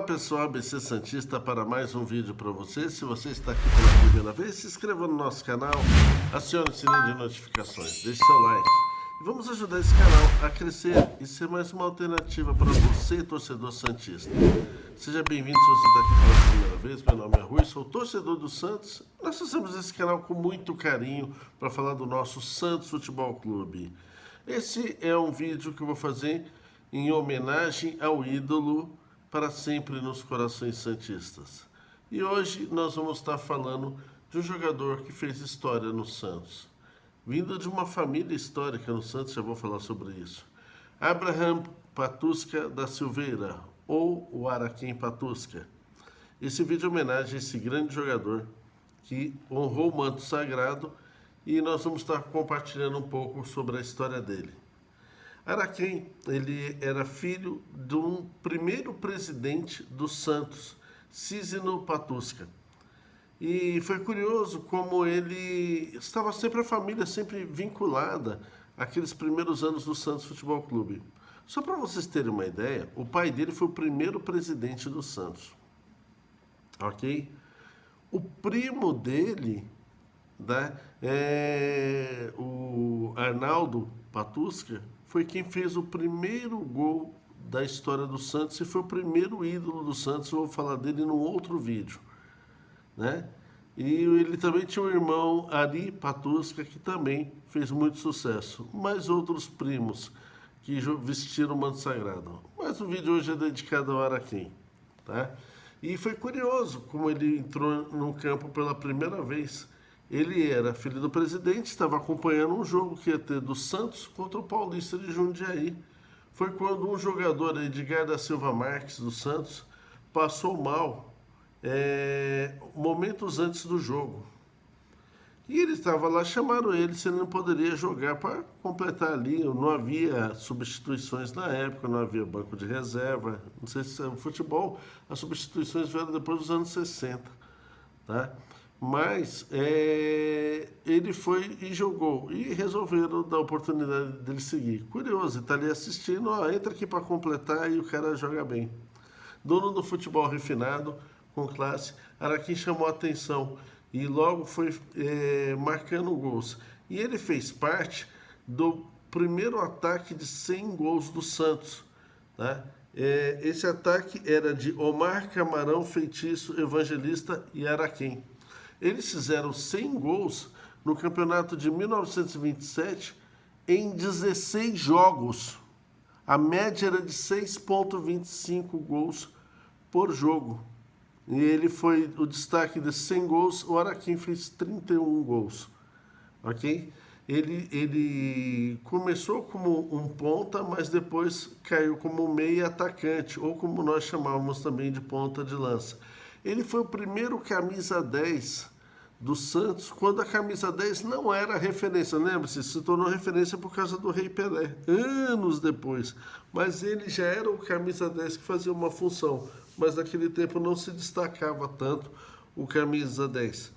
pessoal, ABC Santista, para mais um vídeo para você. Se você está aqui pela primeira vez, se inscreva no nosso canal, acione o sininho de notificações, deixe seu like. E vamos ajudar esse canal a crescer e ser mais uma alternativa para você, torcedor santista. Seja bem-vindo se você está aqui pela primeira vez. Meu nome é Rui, sou torcedor do Santos. Nós fazemos esse canal com muito carinho para falar do nosso Santos Futebol Clube. Esse é um vídeo que eu vou fazer em homenagem ao ídolo para sempre nos corações santistas. E hoje nós vamos estar falando de um jogador que fez história no Santos. Vindo de uma família histórica no Santos, já vou falar sobre isso. Abraham Patusca da Silveira, ou o Araquém Patusca. Esse vídeo é homenagem a esse grande jogador que honrou o manto sagrado e nós vamos estar compartilhando um pouco sobre a história dele. Araquém, ele era filho de um primeiro presidente do Santos, Cícero Patusca. E foi curioso como ele estava sempre, a família sempre vinculada àqueles primeiros anos do Santos Futebol Clube. Só para vocês terem uma ideia, o pai dele foi o primeiro presidente do Santos. Ok? O primo dele, né, o Arnaldo Patusca, foi quem fez o primeiro gol da história do Santos e foi o primeiro ídolo do Santos. Eu vou falar dele num outro vídeo, né? E ele também tinha um irmão, Ari Patusca, que também fez muito sucesso. Mais outros primos que vestiram o manto sagrado. Mas o vídeo hoje é dedicado ao Araquém, tá? E foi curioso como ele entrou no campo pela primeira vez. Ele era filho do presidente, estava acompanhando um jogo que ia ter do Santos contra o Paulista de Jundiaí. Foi quando um jogador, Edgar da Silva Marques, do Santos, passou mal momentos antes do jogo. E ele estava lá, chamaram ele se ele não poderia jogar para completar ali. Não havia substituições na época, não havia banco de reserva. Não sei se é futebol, as substituições vieram depois dos anos 60, tá? Mas ele foi e jogou. E resolveram dar a oportunidade dele seguir. Curioso, está ali assistindo, entra aqui para completar e o cara joga bem. Dono do futebol refinado, com classe, Araquém chamou a atenção e logo foi marcando gols. E ele fez parte do primeiro ataque de 100 gols do Santos, tá? Esse ataque era de Omar, Camarão, Feitiço, Evangelista e Araquém. Eles fizeram 100 gols no campeonato de 1927 em 16 jogos. A média era de 6,25 gols por jogo. E ele foi o destaque de 100 gols, o Araquém fez 31 gols. Ok? Ele começou como um ponta, mas depois caiu como meia atacante, ou como nós chamávamos também de ponta de lança. Ele foi o primeiro camisa 10 do Santos, quando a camisa 10 não era referência. Lembra-se, se tornou referência por causa do Rei Pelé, anos depois. Mas ele já era o camisa 10 que fazia uma função, mas naquele tempo não se destacava tanto o camisa 10.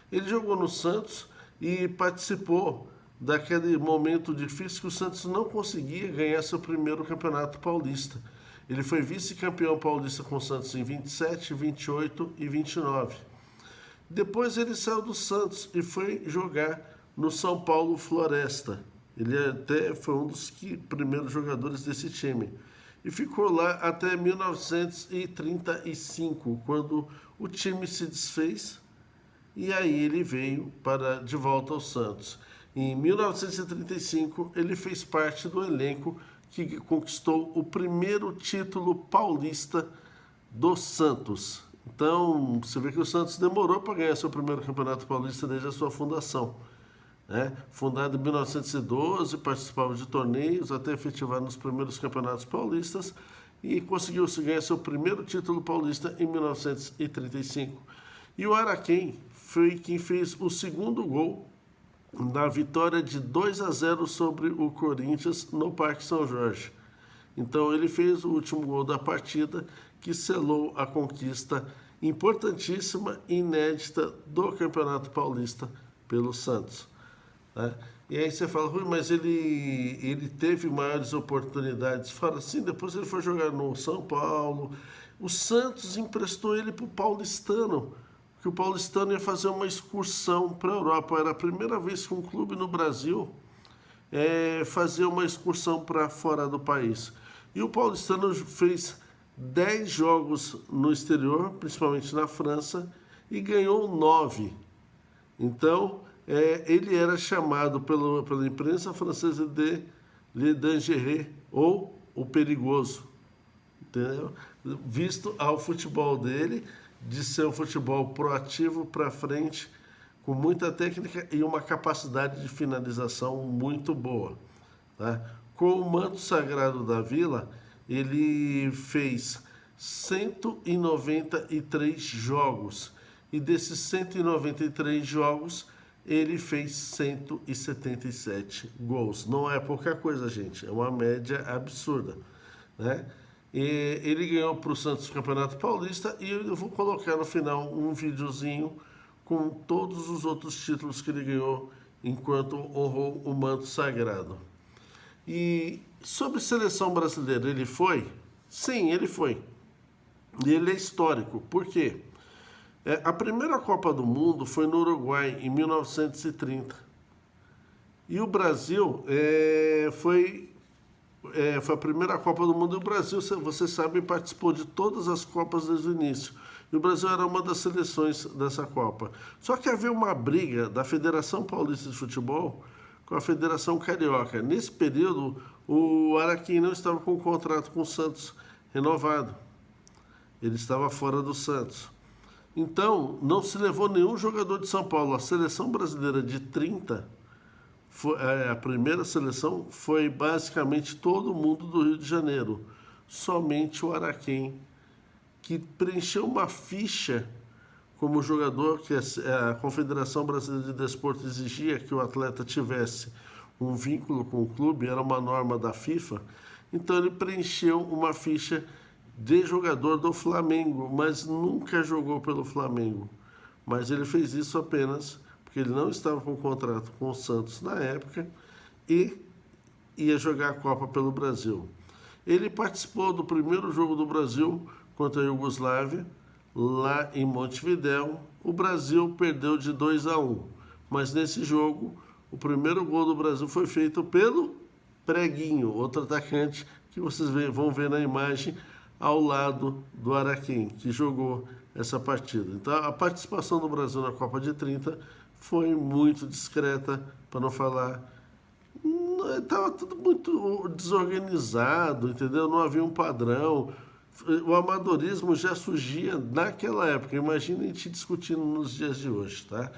Ele jogou no Santos e participou daquele momento difícil que o Santos não conseguia ganhar seu primeiro campeonato paulista. Ele foi vice-campeão paulista com o Santos em 27, 28 e 29. Depois ele saiu do Santos e foi jogar no São Paulo Floresta. Ele até foi um dos primeiros jogadores desse time. E ficou lá até 1935, quando o time se desfez e aí ele veio de volta ao Santos. Em 1935, ele fez parte do elenco que conquistou o primeiro título paulista do Santos. Então, você vê que o Santos demorou para ganhar seu primeiro campeonato paulista desde a sua fundação. Fundado em 1912, participava de torneios até efetivar nos primeiros campeonatos paulistas e conseguiu ganhar seu primeiro título paulista em 1935. E o Araquém foi quem fez o segundo gol na vitória de 2-0 sobre o Corinthians no Parque São Jorge. Então ele fez o último gol da partida que selou a conquista importantíssima e inédita do Campeonato Paulista pelo Santos. Né? E aí você fala, Rui, mas ele teve maiores oportunidades. Fala assim, depois ele foi jogar no São Paulo. O Santos emprestou ele para o Paulistano, que o Paulistano ia fazer uma excursão para a Europa. Era a primeira vez que um clube no Brasil fazia uma excursão para fora do país. E o Paulistano fez 10 jogos no exterior, principalmente na França, e ganhou 9. Então, ele era chamado pela imprensa francesa de Le Dangereux, ou o perigoso, entendeu? Visto ao futebol dele, de ser um futebol proativo para frente, com muita técnica e uma capacidade de finalização muito boa. Tá? Com o manto sagrado da Vila, ele fez 193 jogos, e desses 193 jogos, ele fez 177 gols. Não é pouca coisa, gente, é uma média absurda, né? E ele ganhou para o Santos o Campeonato Paulista, e eu vou colocar no final um videozinho com todos os outros títulos que ele ganhou enquanto honrou o manto sagrado. E sobre seleção brasileira, ele foi? Sim, ele foi. E ele é histórico. Por quê? A primeira Copa do Mundo foi no Uruguai, em 1930. E o Brasil foi a primeira Copa do Mundo. E o Brasil, você sabe, participou de todas as Copas desde o início. E o Brasil era uma das seleções dessa Copa. Só que havia uma briga da Federação Paulista de Futebol com a Federação Carioca. Nesse período, o Araquém não estava com o contrato com o Santos renovado. Ele estava fora do Santos. Então, não se levou nenhum jogador de São Paulo. A seleção brasileira de 30, a primeira seleção, foi basicamente todo mundo do Rio de Janeiro. Somente o Araquém, que preencheu uma ficha como jogador, que a Confederação Brasileira de Desporto exigia que o atleta tivesse um vínculo com o clube, era uma norma da FIFA. Então, ele preencheu uma ficha de jogador do Flamengo, mas nunca jogou pelo Flamengo. Mas ele fez isso apenas porque ele não estava com contrato com o Santos na época e ia jogar a Copa pelo Brasil. Ele participou do primeiro jogo do Brasil contra a Iugoslávia, lá em Montevidéu. O Brasil perdeu de 2-1, mas nesse jogo o primeiro gol do Brasil foi feito pelo Preguinho, outro atacante que vocês vão ver na imagem, ao lado do Araquém, que jogou essa partida. Então, a participação do Brasil na Copa de 30 foi muito discreta, para não falar... Estava tudo muito desorganizado, entendeu? Não havia um padrão. O amadorismo já surgia naquela época. Imagina a gente discutindo nos dias de hoje, tá?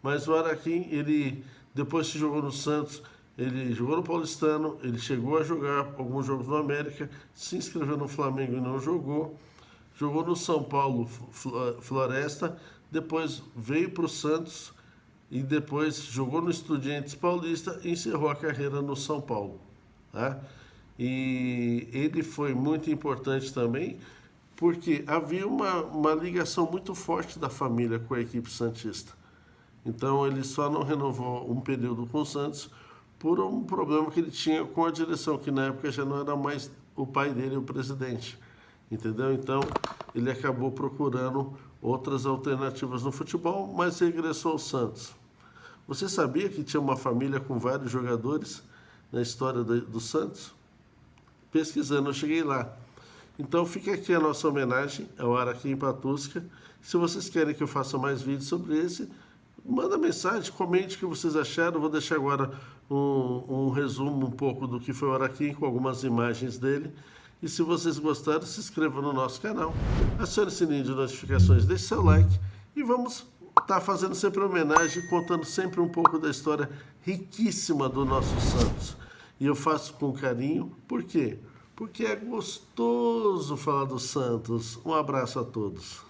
Mas o Araquém, ele, depois que jogou no Santos, ele jogou no Paulistano, ele chegou a jogar alguns jogos no América, se inscreveu no Flamengo e não jogou. Jogou no São Paulo, Floresta, depois veio para o Santos e depois jogou no Estudiantes Paulista e encerrou a carreira no São Paulo. Tá? E ele foi muito importante também, porque havia uma ligação muito forte da família com a equipe santista. Então ele só não renovou um período com o Santos por um problema que ele tinha com a direção, que na época já não era mais o pai dele, o presidente, entendeu? Então, ele acabou procurando outras alternativas no futebol, mas regressou ao Santos. Você sabia que tinha uma família com vários jogadores na história do Santos? Pesquisando, eu cheguei lá. Então, fica aqui a nossa homenagem ao Araquém Patusca. Se vocês querem que eu faça mais vídeos sobre esse, manda mensagem, comente o que vocês acharam. Eu vou deixar agora um resumo um pouco do que foi o Araquém, com algumas imagens dele. E se vocês gostaram, se inscrevam no nosso canal, acione o sininho de notificações, deixe seu like e vamos estar fazendo sempre homenagem, contando sempre um pouco da história riquíssima do nosso Santos. E eu faço com carinho, por quê? Porque é gostoso falar do Santos. Um abraço a todos.